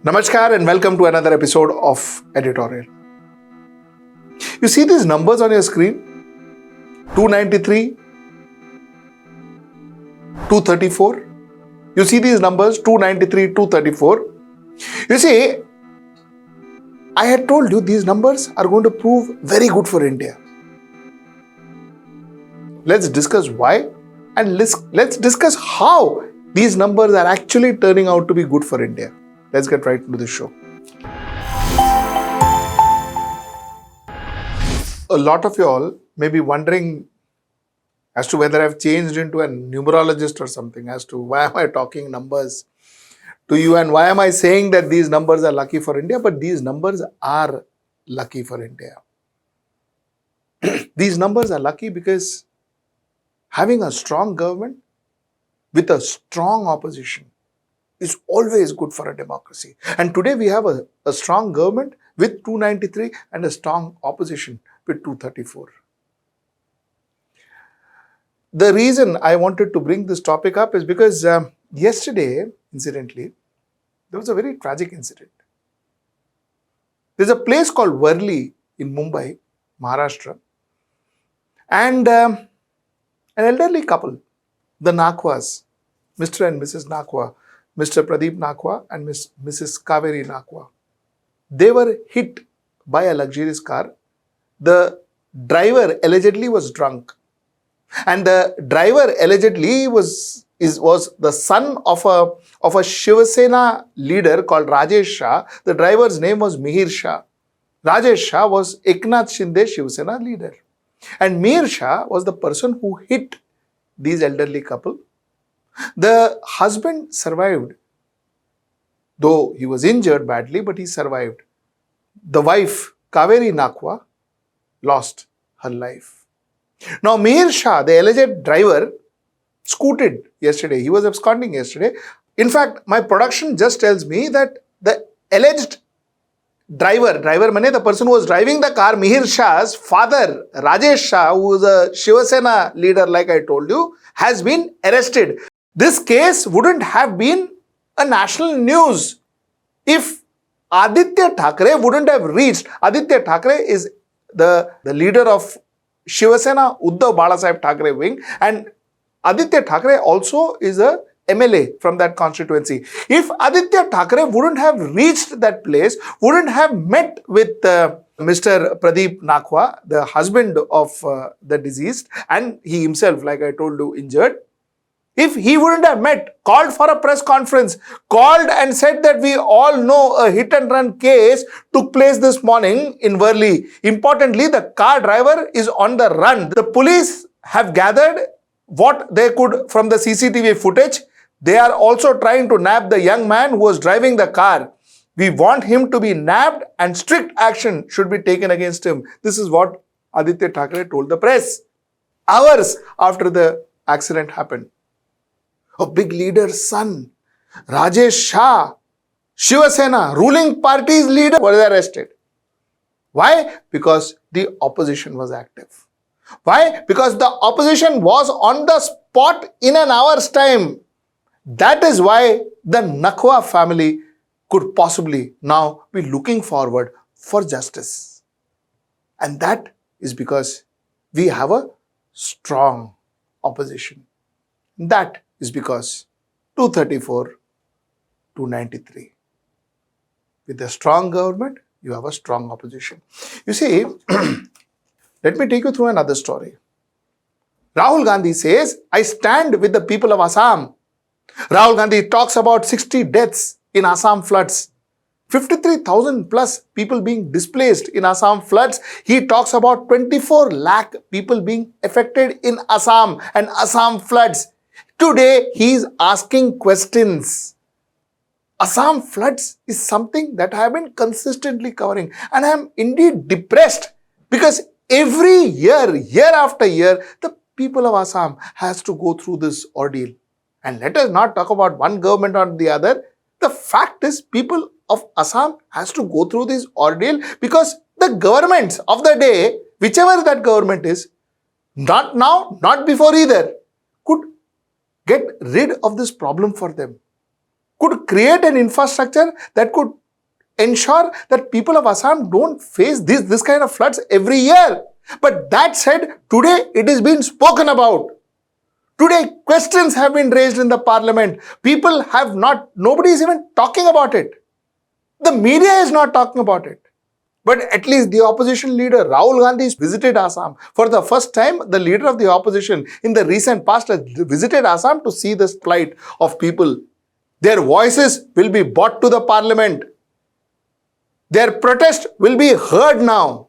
Namaskar and welcome to another episode of Editorial. You see these numbers on your screen? 293, 234. You see these numbers? 293, 234. You see, I had told you these numbers are going to prove very good for India. Let's discuss why and let's discuss how these numbers are actually turning out to be good for India. Let's get right into the show. A lot of you all may be wondering as to whether I've changed into a numerologist or something, as to why am I talking numbers to you and why am I saying that these numbers are lucky for India, but these numbers are lucky for India. These numbers are lucky because having a strong government with a strong opposition is always good for a democracy. And today we have a strong government with 293 and a strong opposition with 234. The reason I wanted to bring this topic up is because yesterday, incidentally, there was a very tragic incident. There's a place called Worli in Mumbai, Maharashtra, and an elderly couple, the Nakwas, Mr. and Mrs. Nakwa, Mr. Pradeep Nakwa and Mrs. Kaveri Nakwa. They were hit by a luxurious car. The driver allegedly was drunk. And the driver allegedly was the son of a Shinde-Sena leader called Rajesh Shah. The driver's name was Mihir Shah. Rajesh Shah was Eknath Shinde Shiv-Sena leader. And Mihir Shah was the person who hit these elderly couple. The husband survived, though he was injured badly, but he survived. The wife, Kaveri Nakwa, lost her life. Now, Mihir Shah, the alleged driver, scooted yesterday. He was absconding yesterday. In fact, my production just tells me that the alleged driver mane, the person who was driving the car, Mihir Shah's father, Rajesh Shah, who was a Shiv-Sena leader, like I told you, has been arrested. This case wouldn't have been a national news if Aditya Thackeray wouldn't have reached. Aditya Thackeray is the leader of Shiv-Sena Uddhav Thackeray wing, and Aditya Thackeray also is a MLA from that constituency. If Aditya Thackeray wouldn't have reached that place, wouldn't have met with Mr. Pradeep Nakwa, the husband of the deceased, and he himself, like I told you, injured, if he wouldn't have met, called for a press conference, called and said that we all know a hit and run case took place this morning in Worli. Importantly, the car driver is on the run. The police have gathered what they could from the CCTV footage. They are also trying to nab the young man who was driving the car. We want him to be nabbed and strict action should be taken against him. This is what Aditya Thackeray told the press hours after the accident happened. A big leader's son, Rajesh Shah, Shiv-Sena, ruling party's leader, was arrested. Why? Because the opposition was active. Why? Because the opposition was on the spot in an hour's time. That is why the Nakwa family could possibly now be looking forward for justice. And that is because we have a strong opposition. That is because 234, 293. With a strong government, you have a strong opposition. You see, let me take you through another story. Rahul Gandhi says, I stand with the people of Assam. Rahul Gandhi talks about 60 deaths in Assam floods. 53,000 plus people being displaced in Assam floods. He talks about 24 lakh people being affected in Assam and Assam floods. Today, he is asking questions. Assam floods is something that I have been consistently covering, and I am indeed depressed because every year after year, the people of Assam has to go through this ordeal. And let us not talk about one government or the other. The fact is, people of Assam has to go through this ordeal because the governments of the day, whichever that government is, not now, not before either, could get rid of this problem for them. could create an infrastructure that could ensure that people of Assam don't face this kind of floods every year. But that said, today it is being spoken about. Today questions have been raised in the parliament. People have not, nobody is even talking about it. The media is not talking about it. But at least the opposition leader, Rahul Gandhi, has visited Assam. For the first time, the leader of the opposition in the recent past has visited Assam to see the plight of people. Their voices will be brought to the parliament. Their protest will be heard now.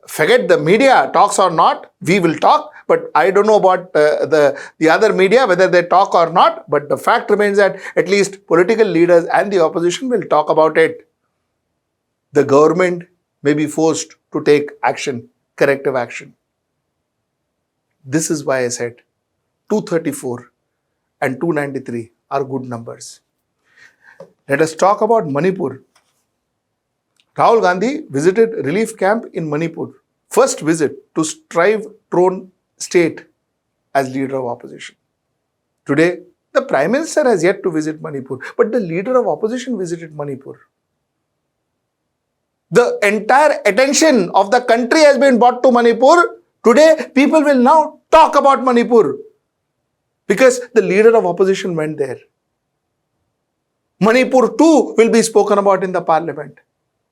Forget the media talks or not, we will talk. But I don't know about the other media, whether they talk or not. But the fact remains that at least political leaders and the opposition will talk about it. The government may be forced to take action, corrective action. This is why I said 234 and 293 are good numbers. Let us talk about Manipur. Rahul Gandhi visited relief camp in Manipur. First visit to strive throne state as leader of opposition. Today, the Prime Minister has yet to visit Manipur, but the leader of opposition visited Manipur. The entire attention of the country has been brought to Manipur. Today, people will now talk about Manipur because the leader of opposition went there. Manipur too will be spoken about in the parliament.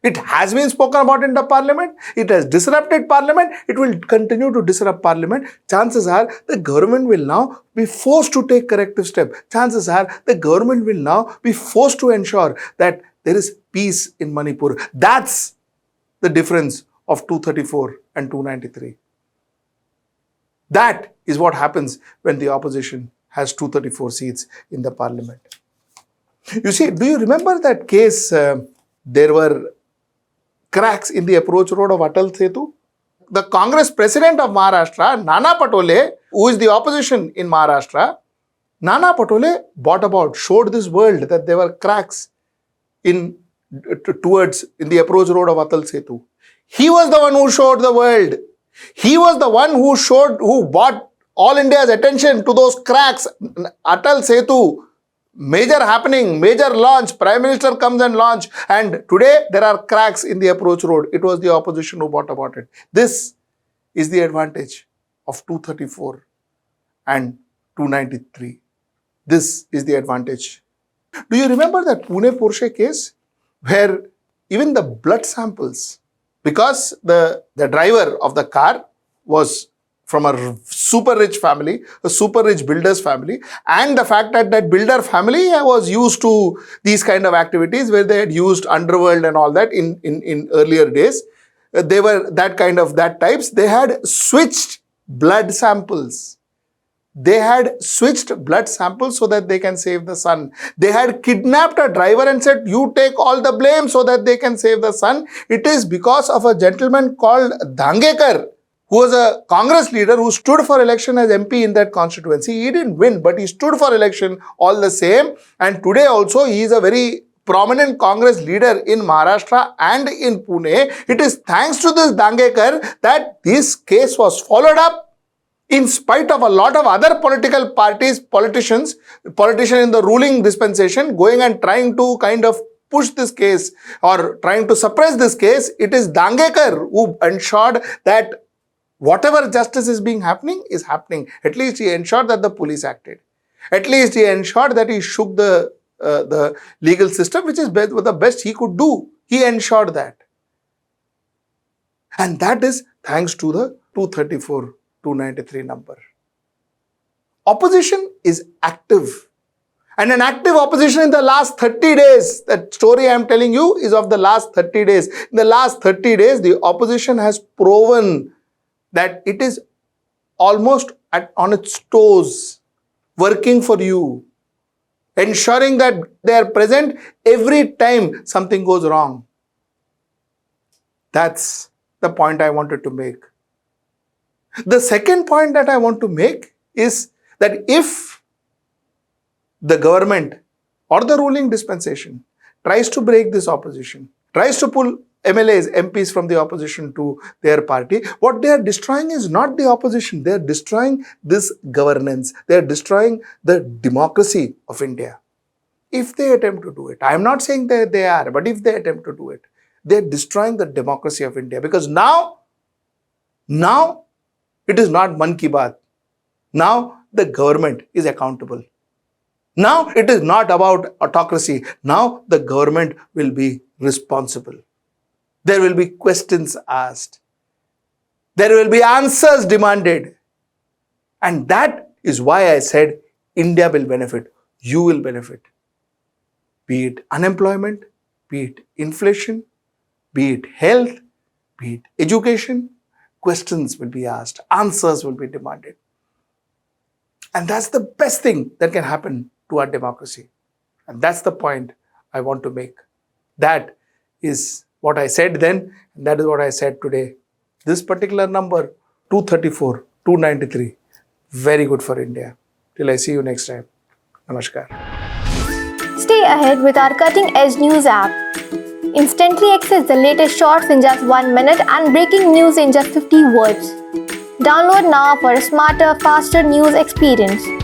It has been spoken about in the parliament. It has disrupted parliament. It will continue to disrupt parliament. Chances are the government will now be forced to take corrective steps. Chances are the government will now be forced to ensure that there is peace in Manipur. That's the difference of 234 and 293. That is what happens when the opposition has 234 seats in the parliament. You see, do you remember that case? There were cracks in the approach road of Atal Setu. The Congress president of Maharashtra, Nana Patole, who is the opposition in Maharashtra, Nana Patole showed this world that there were cracks in the approach road of Atal Setu. He was the one who showed the world. He was the one who brought all India's attention to those cracks. Atal Setu, major happening, major launch, Prime Minister comes and launch, and today there are cracks in the approach road. It was the opposition who brought about it. This is the advantage of 234 and 293. This is the advantage. Do you remember that Pune Porsche case where even the blood samples, because the driver of the car was from a super rich family, a super rich builder's family, and the fact that that builder family was used to these kind of activities where they had used underworld and all that in earlier days, they were that types, they had switched blood samples. They had switched blood samples so that they can save the son. They had kidnapped a driver and said, you take all the blame so that they can save the son. It is because of a gentleman called Dhangekar, who was a Congress leader who stood for election as MP in that constituency. He didn't win, but he stood for election all the same. And today also he is a very prominent Congress leader in Maharashtra and in Pune. It is thanks to this Dhangekar that this case was followed up, in spite of a lot of other political parties, politicians in the ruling dispensation going and trying to kind of push this case or trying to suppress this case. It is Dhangekar who ensured that whatever justice is happening is happening. At least he ensured that the police acted. At least he ensured that he shook the legal system, which is the best he could do. He ensured that. And that is thanks to the 234, 293 number. Opposition is active. And an active opposition in the last 30 days, that story I am telling you is of the last 30 days. In the last 30 days, the opposition has proven that it is almost on its toes, working for you, ensuring that they are present every time something goes wrong. That's the point I wanted to make. The second point that I want to make is that if the government or the ruling dispensation tries to break this opposition, tries to pull MLAs, MPs from the opposition to their party. What they are destroying is not the opposition. They are destroying this governance. They are destroying the democracy of India. If they attempt to do it, I am not saying that they are, but if they attempt to do it, they are destroying the democracy of India. Because now it is not Man Ki Baat. Now the government is accountable. Now it is not about autocracy. Now the government will be responsible. There will be questions asked. There will be answers demanded. And that is why I said India will benefit. You will benefit. Be it unemployment, be it inflation, be it health, be it education, questions will be asked, answers will be demanded. And that's the best thing that can happen to our democracy. And that's the point I want to make. That is what I said then, and that is what I said today. This particular number, 234, 293, very good for India. Till I see you next time. Namaskar. Stay ahead with our cutting-edge news app. Instantly access the latest shorts in just 1 minute and breaking news in just 50 words. Download now for a smarter, faster news experience.